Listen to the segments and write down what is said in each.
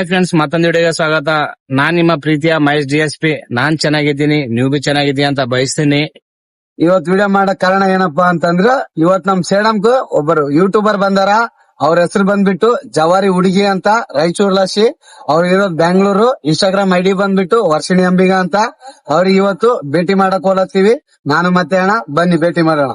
Hi friends, ಮತ್ತೊಂದು ವಿಡಿಯೋಗೆ ಸ್ವಾಗತ. ನಾನ್ ನಿಮ್ಮ ಪ್ರೀತಿಯ ಮಹೇಶ್ DSP. ನಾನ್ ಚೆನ್ನಾಗಿದ್ದೀನಿ, ನೀವು ಬಿ ಚೆನ್ನಾಗಿದ್ದೀವಿ ಅಂತ ಬಯಸ್ತೀನಿ. ಇವತ್ ವಿಡಿಯೋ ಮಾಡಕ್ ಕಾರಣ ಏನಪ್ಪಾ ಅಂತಂದ್ರ, ಇವತ್ ನಮ್ ಸೇಡಂಗ್ ಒಬ್ಬರು ಯೂಟ್ಯೂಬರ್ ಬಂದಾರ. ಅವ್ರ ಹೆಸರು ಬಂದ್ಬಿಟ್ಟು ಜವಾರಿ ಹುಡುಗಿ ಅಂತ, ರಾಯಚೂರ್ ಲಸಿ. ಅವ್ರ ಇರೋದ್ ಬ್ಯಾಂಗ್ಳೂರು. ಇನ್ಸ್ಟಾಗ್ರಾಮ್ ID ಬಂದ್ಬಿಟ್ಟು ವರ್ಷಿಣಿ ಅಂಬಿಗ ಅಂತ. ಅವ್ರಿಗೆ ಇವತ್ತು ಭೇಟಿ ಮಾಡಕ್ ಹೋಲತ್ತೀವಿ, ನಾನು ಮತ್ತೆ ಅಣ್ಣ. ಬನ್ನಿ ಭೇಟಿ ಮಾಡೋಣ.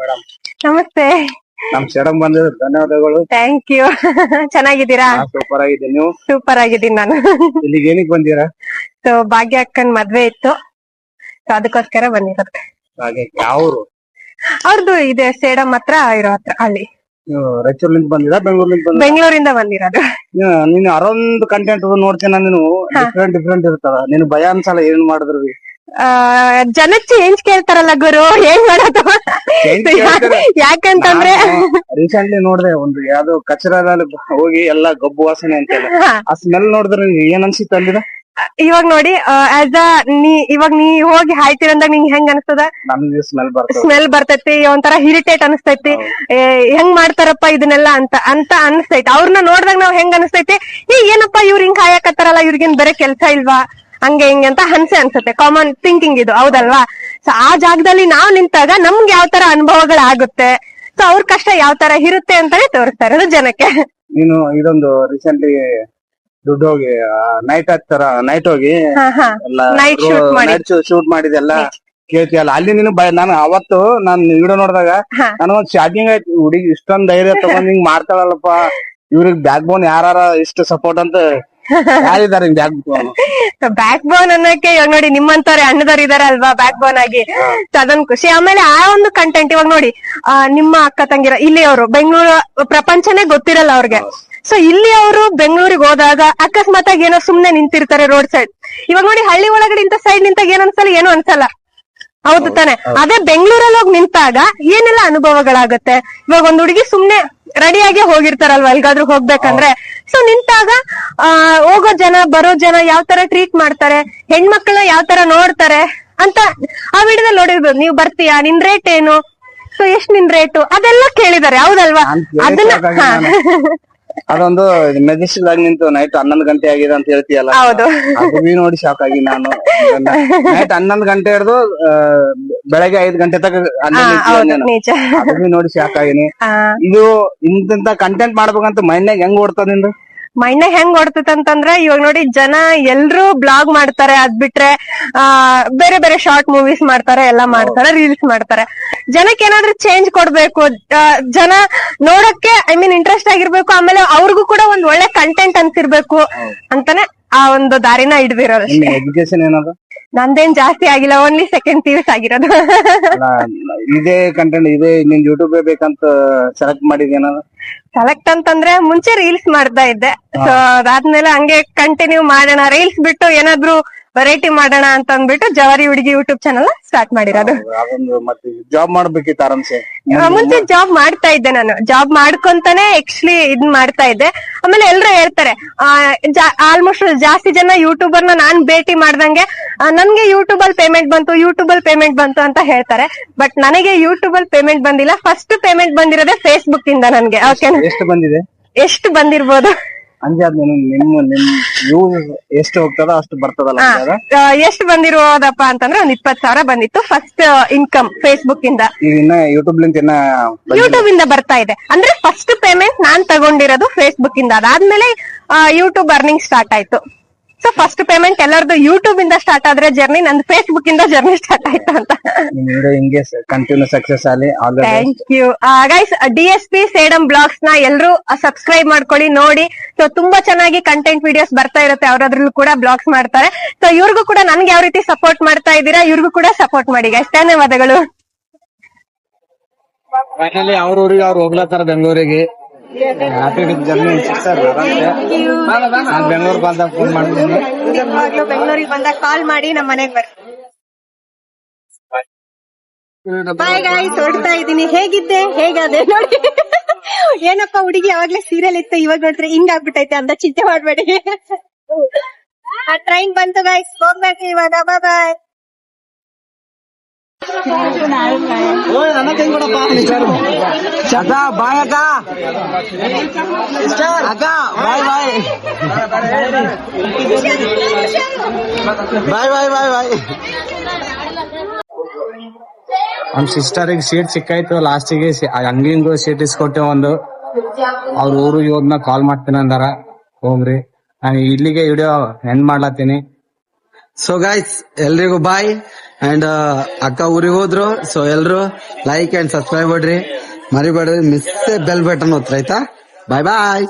ಮೇಡಮ್ ನಮಸ್ತೆ. ನಮ್ ಸೇಡಂ ಬಂದಿದ್ರು, ಧನ್ಯವಾದಗಳು. Thank you. ಚೆನ್ನಾಗಿದ್ದೀರಾ? ಸೂಪರ್ ಆಗಿದೆ. ನೀವು? ಸೂಪರ್ ಆಗಿದ್ದೀನಿ ನಾನು. ಇಲ್ಲಿಗೆ ಏನಕ್ಕೆ ಬಂದಿರಾ? ಸೊ ಭಾಗ್ಯ ಅಕ್ಕನ್ ಮದ್ವೆ ಇತ್ತು, ಸೊ ಅದಕ್ಕೋಸ್ಕರ ಬಂದಿರೋದು. ಹಾಗೆ ಯಾವ್ರು? ಅವ್ರದ್ದು ಇದೆ ಸೇಡಂ ಹತ್ರ ಇರೋ ಹತ್ರ ಹಳ್ಳಿ. ನೀವು ರಾಯಚೂರ್ಲಿಂದ ಬಂದಿರಾ, ಬೆಂಗಳೂರ್ಲಿಂದ ಬಂದಿರಾ? ಬೆಂಗಳೂರಿಂದ ಬಂದಿರೋದು. ನೀನು ಅರೌಂಡ್ ಕಂಟೆಂಟ್ ನೋಡ್ತೀನ, ನೀನು ಡಿಫ್ರೆಂಟ್ ಇರ್ತಾವ. ನೀನು ಭಯ ಅನ್ಸಲ್ಲ ಏನ್ ಮಾಡಿದ್ರು? ಜನ ಚೇಂಜ್ ಕೇಳ್ತಾರಲ್ಲ ಗುರು, ಏನ್ ಮಾಡೋದು? ಯಾಕಂತಂದ್ರೆ ರೀಸೆಂಟ್ಲಿ ನೋಡ್ದೆ, ಒಂದು ಯಾವ್ದೋ ಕಚರದಲ್ಲಿ ಹೋಗಿ ಎಲ್ಲಾ ಗಬ್ಬು ವಾಸನೆ ಅಂತೆಲ್ಲ, ಆ ಸ್ಮೆಲ್ ನೋಡಿದ್ರೆ ಏನ್ ಅನ್ಸಿತ್ತು ಅಲ್ಲಿದ? ಇವಾಗ ನೋಡಿ, ಆಸ್ ಅ ಇವಾಗ ನೀ ಹೋಗಿ ಹಾಯ್ತಿರಂದಾಗ ನಿಂಗೆ ಹೆಂಗ್ ಅನ್ಸ್ತದ? ನಮ್ಗೆ ಸ್ಮೆಲ್ ಬರ್ತೈತಿ, ಒಂಥರ ಇರಿಟೇಟ್ ಅನಿಸ್ತೈತಿ. ಹೆಂಗ್ ಮಾಡ್ತಾರಪ್ಪ ಇದನ್ನೆಲ್ಲ ಅಂತ ಅನಿಸ್ತೈತಿ. ಅವ್ರನ್ನ ನೋಡ್ದಾಗ ನಾವ್ ಹೆಂಗ್ ಅನಿಸ್ತೈತಿ, ಏನಪ್ಪಾ ಇವ್ರ ಹಿಂಗ್ ಹಾಯಕತ್ತಾರಲ್ಲ, ಇವ್ರಿಗೇನ್ ಬೇರೆ ಕೆಲ್ಸ ಇಲ್ವಾ, ಹಂಗೆ ಹಿಂಗೆ ಅಂತ ಅನ್ಸುತ್ತೆ. ಕಾಮನ್ ಥಿಂಕಿಂಗ್ ಇದು, ಹೌದಲ್ವಾ? ಸೊ ಆ ಜಾಗದಲ್ಲಿ ನಾವ್ ನಿಂತಾಗ ನಮ್ಗೆ ಯಾವ ತರ ಅನುಭವಗಳಾಗುತ್ತೆ, ಸೊ ಅವ್ರ ಕಷ್ಟ ಯಾವ ತರ ಇರುತ್ತೆ ಅಂತಾನೆ ತೋರಿಸ್ತಾ ಇರೋದು ಜನಕ್ಕೆ. ನೀನು ಇದೊಂದು ರೀಸೆಂಟ್ಲಿ ದುಡ್ಡು ಹೋಗಿ ನೈಟ್ ಹೋಗಿ ನೈಟ್ ಶೂಟ್ ಮಾಡಿದೆಲ್ಲ ಕೇಳ್ತಿಯಲ್ಲ, ಅಲ್ಲಿ ನೀನು ನಾನು ಅವತ್ತು ನಾನು ವಿಡಿಯೋ ನೋಡಿದಾಗ ನಾನು ಶಾಕಿಂಗ್ ಆಯ್ತು. ಹುಡುಗಿ ಇಷ್ಟೊಂದ್ ಧೈರ್ಯ ತಗೊಂಡ್ ಹಿಂಗ್ ಮಾಡ್ತಾಳಲ್ಲಪ್ಪ, ಇವ್ರಿಗೆ ಬ್ಯಾಕ್ ಬೋನ್ ಯಾರ ಇಷ್ಟು ಸಪೋರ್ಟ್ ಅಂತ ಯಾರಿದ್ದಾರೆ? ಬ್ಯಾಕ್ ಬೋನ್ ಅನ್ನಕ್ಕೆ ಇವಾಗ ನೋಡಿ ನಿಮ್ಮಂತವ್ರೆ ಅಣ್ಣದವ್ರು ಇದಾರೆ ಅಲ್ವಾ ಬ್ಯಾಕ್ ಬೋನ್ ಆಗಿ. ಸೊ ಅದೊಂದ್ ಖುಷಿ. ಆಮೇಲೆ ಆ ಒಂದು ಕಂಟೆಂಟ್ ಇವಾಗ ನೋಡಿ, ನಿಮ್ಮ ಅಕ್ಕ ತಂಗಿರ ಇಲ್ಲಿ ಅವರು ಬೆಂಗಳೂರು ಪ್ರಪಂಚನೇ ಗೊತ್ತಿರಲ್ಲ ಅವ್ರಿಗೆ. ಸೊ ಇಲ್ಲಿ ಅವರು ಬೆಂಗಳೂರಿಗೆ ಹೋದಾಗ ಅಕಸ್ಮಾತ್ ಆಗಿ ಏನೋ ಸುಮ್ನೆ ನಿಂತಿರ್ತಾರೆ ರೋಡ್ ಸೈಡ್. ಇವಾಗ ನೋಡಿ ಹಳ್ಳಿ ಒಳಗಡೆ ಇಂತ ಸೈಡ್ ನಿಂತಾಗ ಏನ್ ಅನ್ಸಲ್ಲ, ಏನು ಅನ್ಸಲ್ಲ, ಹೌದು ತಾನೆ? ಅದೇ ಬೆಂಗಳೂರಲ್ಲಿ ಹೋಗಿ ನಿಂತಾಗ ಏನೆಲ್ಲ ಅನುಭವಗಳಾಗತ್ತೆ. ಇವಾಗ ಒಂದ್ ಹುಡುಗಿ ಸುಮ್ನೆ ರೆಡಿಯಾಗಿ ಹೋಗಿರ್ತಾರಲ್ವಾ ಎಲ್ಗಾದ್ರೂ ಹೋಗ್ಬೇಕಂದ್ರೆ, ಸೊ ನಿಂತಾಗ ಹೋಗೋ ಜನ ಬರೋ ಜನ ಯಾವ ತರ ಟ್ರೀಟ್ ಮಾಡ್ತಾರೆ, ಹೆಣ್ಮಕ್ಳನ್ನ ಯಾವ ತರ ನೋಡ್ತಾರೆ ಅಂತ ಆ ವಿಡಿಯೋದಲ್ಲಿ ನೋಡಿರ್ಬೋದು. ನೀವು ಬರ್ತೀಯಾ, ನಿನ್ ರೇಟ್ ಏನು, ಸೊ ಎಷ್ಟ್ ನಿನ್ ರೇಟು, ಅದೆಲ್ಲ ಕೇಳಿದಾರೆ, ಹೌದಲ್ವಾ? ಅದನ್ನ ಅದೊಂದು ಮೆಜೆಸ್ಟಿಕ್ ಆಗಿ ನಿಂತು ನೈಟ್ 11 ಗಂಟೆ ಆಗಿದೆ ಅಂತ ಹೇಳ್ತೀಯಲ್ಲ, ಹೌದು. ಅದು ನೋಡಿ ಶಾಕ್ ಆಗಿ ನಾನು. ನೈಟ್ 11 ಗಂಟೆ ಹಿಡಿದು ಬೆಳಗ್ಗೆ 5 ಗಂಟೆ ತನಕ ಅದು ನೋಡಿ ಶಾಕ್ ಆಗಿನಿ. ಇದು ಇಂತ ಕಂಟೆಂಟ್ ಮಾಡ್ಬೇಕಂತ ಮೈಂಡ್ನಾಗ ಹೆಂಗ್ ಓಡ್ತದ ನಿಂದು? ಮೈಂಡ್ನಾಗ ಹೆಂಗ್ ಓಡ್ತದಂತಂದ್ರೆ, ಇವಾಗ ನೋಡಿ ಜನ ಎಲ್ರು ಬ್ಲಾಗ್ ಮಾಡ್ತಾರೆ, ಅದ್ ಬಿಟ್ರೆ ಬೇರೆ ಬೇರೆ ಶಾರ್ಟ್ ಮೂವೀಸ್ ಮಾಡ್ತಾರೆ, ಎಲ್ಲ ಮಾಡ್ತಾರೆ, ರೀಲ್ಸ್ ಮಾಡ್ತಾರೆ. ಜನಕ್ಕೆ ಏನಾದ್ರೂ ಚೇಂಜ್ ಕೊಡ್ಬೇಕು, ಜನ ನೋಡಕ್ಕೆ ಇಂಟ್ರೆಸ್ಟ್ ಆಗಿರ್ಬೇಕು, ಆಮೇಲೆ ಅವ್ರಿಗೂ ಕೂಡ ಒಂದ್ ಒಳ್ಳೆ ಕಂಟೆಂಟ್ ಅನ್ಸಿರ್ಬೇಕು ಅಂತಾನೆ ಆ ಒಂದು ದಾರಿನ ಹಿಡ್ದಿರೋದು. ಎಜುಕೇಶನ್ ಏನದ? ನಂದೇನ್ ಜಾಸ್ತಿ ಆಗಿಲ್ಲ, ಓನ್ಲಿ ಸೆಕೆಂಡ್ PUC ಆಗಿರೋದು. ಇದೇ ಕಂಟೆಂಟ್ ಇದೆ ನಿನ್ ಯೂಟ್ಯೂಬ್ ಬೇಕಂತ ಸೆಲೆಕ್ಟ್ ಮಾಡಿದೇನದ? ಸೆಲೆಕ್ಟ್ ಅಂತಂದ್ರೆ ಮುಂಚೆ ರೀಲ್ಸ್ ಮಾಡ್ತಾ ಇದ್ದೆ. ಸೊ ಅದಾದ್ಮೇಲೆ ಹಂಗೆ ಕಂಟಿನ್ಯೂ ಮಾಡೋಣ, ರೀಲ್ಸ್ ಬಿಟ್ಟು ಏನಾದ್ರು ವೆರೈಟಿ ಮಾಡೋಣ ಅಂತ ಅಂದ್ಬಿಟ್ಟು ಜವಾರಿ ಹುಡುಗಿ ಯೂಟ್ಯೂಬ್ ಚಾನಲ್ ಸ್ಟಾರ್ಟ್ ಮಾಡಿರೋದು. ಮತ್ತೆ ಜಾಬ್ ಮಾಡ್ಬೇಕಿತ್ತು ಆರಾಮ್ಸೆ. ಮುಂಚೆ ಜಾಬ್ ಮಾಡ್ತಾ ಇದ್ದೆ, ನಾನು ಜಾಬ್ ಮಾಡ್ಕೊಂತಾನೆ ಆಕ್ಚುಲಿ ಇದ್ ಮಾಡ್ತಾ ಇದ್ದೆ. ಆಮೇಲೆ ಎಲ್ರು ಹೇಳ್ತಾರೆ, ಆಲ್ಮೋಸ್ಟ್ ಜಾಸ್ತಿ ಜನ ಯೂಟ್ಯೂಬರ್ ನಾನ್ ಭೇಟಿ ಮಾಡ್ದಂಗೆ ನನ್ಗೆ ಯೂಟ್ಯೂಬ್ ಅಲ್ಲಿ ಪೇಮೆಂಟ್ ಬಂತು ಅಂತ ಹೇಳ್ತಾರೆ. ಬಟ್ ನನಗೆ ಯೂಟ್ಯೂಬ್ ಅಲ್ಲಿ ಪೇಮೆಂಟ್ ಬಂದಿಲ್ಲ. ಫಸ್ಟ್ ಪೇಮೆಂಟ್ ಬಂದಿರೋದೇ ಫೇಸ್ಬುಕ್ ಇಂದ ನನ್ಗೆ. ಓಕೆನಾ? ಎಷ್ಟು ಬಂದಿದೆ? ಎಷ್ಟು ಬಂದಿರ್ಬೋದು ಎಷ್ಟು ಹೋಗ್ತದ ಅಷ್ಟು ಬರ್ತದಲ್ಲ? ಎಷ್ಟು ಬಂದಿರೋದಪ್ಪ ಅಂತಂದ್ರೆ ಒಂದ್ 20,000 ಬಂದಿತ್ತು ಫಸ್ಟ್ ಇನ್ಕಮ್ ಫೇಸ್ಬುಕ್ ಇಂದ. ಯೂಟ್ಯೂಬ್ ಇಂದ ಬರ್ತಾ ಇದೆ ಅಂದ್ರೆ ಫಸ್ಟ್ ಪೇಮೆಂಟ್ ನಾನ್ ತಗೊಂಡಿರೋದು ಫೇಸ್ಬುಕ್ ಇಂದ. ಅದಾದ್ಮೇಲೆ ಯೂಟ್ಯೂಬ್ ಅರ್ನಿಂಗ್ ಸ್ಟಾರ್ಟ್ ಆಯ್ತು. ಸೊ ಫಸ್ಟ್ ಪೇಮೆಂಟ್ ಎಲ್ಲರದು ಯೂಟ್ಯೂಬ್ ಇಂದ ಸ್ಟಾರ್ಟ್ ಆದ್ರೆ ಜರ್ನಿ, ನಂದು ಫೇಸ್ಬುಕ್ ಇಂದ ಜರ್ನಿ ಸ್ಟಾರ್ಟ್ ಆಯ್ತು ಅಂತ. ಹಿಂಗೆ ಕಂಟಿನ್ಯೂ ಸಕ್ಸಸ್ ಆಗಲಿ. Thank you guys. DSP Sedam blogs ನ ಎಲ್ರು ಸಬ್ಸ್ಕ್ರೈಬ್ ಮಾಡ್ಕೊಳ್ಳಿ, ನೋಡಿ. ಸೊ ತುಂಬಾ ಚೆನ್ನಾಗಿ ಕಂಟೆಂಟ್ ವಿಡಿಯೋಸ್ ಬರ್ತಾ ಇರುತ್ತೆ, ಅವ್ರದ್ರಲ್ಲೂ ಕೂಡ ಬ್ಲಾಗ್ಸ್ ಮಾಡ್ತಾರೆ. ಸೊ ಇವ್ರಿಗೂ ಕೂಡ ನನ್ಗೆ ಯಾವ ರೀತಿ ಸಪೋರ್ಟ್ ಮಾಡ್ತಾ ಇದ್ದೀರಾ, ಇವ್ರಿಗೂ ಕೂಡ ಸಪೋರ್ಟ್ ಮಾಡಿ ಗೈಸ್. ಧನ್ಯವಾದಗಳು. ಫೈನಲಿ ಅವ್ರ ಊರಿಗೆ ಅವ್ರು ಹೋಗ್ಲತ್ತಾರ ಬೆಂಗಳೂರಿಗೆ. ಬೆಂಗಳೂರು ಬಂದಾಗ ಫೋನ್ ಮಾಡ್ತೀನಿ. ಬೆಂಗಳೂರಿಗೆ ಬಂದಾಗ ಕಾಲ್ ಮಾಡಿ ನಮ್ಮ ಮನೆಗೆ ಬರ್ತೀನಿ. ಬಾಯ್ ಗಾಯ್ಸ್, ಹೊರಡ್ತಾ ಇದ್ದೀನಿ. ಹೇಗಿದ್ದೆ, ಹೇಗಾದೆ ನೋಡಿ. ಏನಪ್ಪಾ ಹುಡುಗಿ ಯಾವಾಗ್ಲೇ ಸೀರಿಯಲ್ ಇತ್ತು, ಇವಾಗ ನೋಡ್ರೆ ಹಿಂಗ್ ಆಗ್ಬಿಟ್ಟೈತೆ ಅಂತ ಚಿಂತೆ ಮಾಡ್ಬೇಡಿ. ಟ್ರೈನ್ ಬಂತು ಗೈಸ್, ಹೋಗ್ಬೇಕು ಇವಾಗ. ಬಾಯ್. ಅಕ್ಕ ಬಾಯ್ ಅಕ್ಕ, ಅಕ್ಕ ಬಾಯ್ ಬಾಯ್ ಬಾಯ್ ಬಾಯ್ ಬಾಯ್ ಬಾಯ್. ನಮ್ ಸಿಸ್ಟರ್ಗೆ ಸೀಟ್ ಸಿಕ್ಕಾಯ್ತು. ಲಾಸ್ಟಿಗೆ ಹಂಗಿಂಗು ಸೀಟ್ ಇಸ್ಕೊಟ್ಟೆ ಒಂದು. ಅವ್ರ ಊರಿಗೆ ಹೋದ್ನ ಕಾಲ್ ಮಾಡ್ತೀನಿ ಅಂದಾರ. ಹೋಗ್ರಿ, ನಾನು ಇಲ್ಲಿಗೆ ವಿಡಿಯೋ ಎಂಡ್ ಮಾಡ್ಲತ್ತೀನಿ. ಸೊ ಗೈಸ್ ಎಲ್ರಿಗೂ ಬಾಯ್. ಅಂಡ್ ಅಕ್ಕ ಊರಿಗೆ ಹೋದ್ರು. ಸೊ ಎಲ್ರು ಲೈಕ್ ಅಂಡ್ ಸಬ್ಸ್ಕ್ರೈಬ್ ಮಾಡ್ರಿ, ಮರಿಬೇಡ್ರಿ. ಮಿಸ್ ಬೆಲ್ ಬಟನ್ ಒತ್ತರ ಆಯ್ತಾ. ಬಾಯ್ ಬಾಯ್.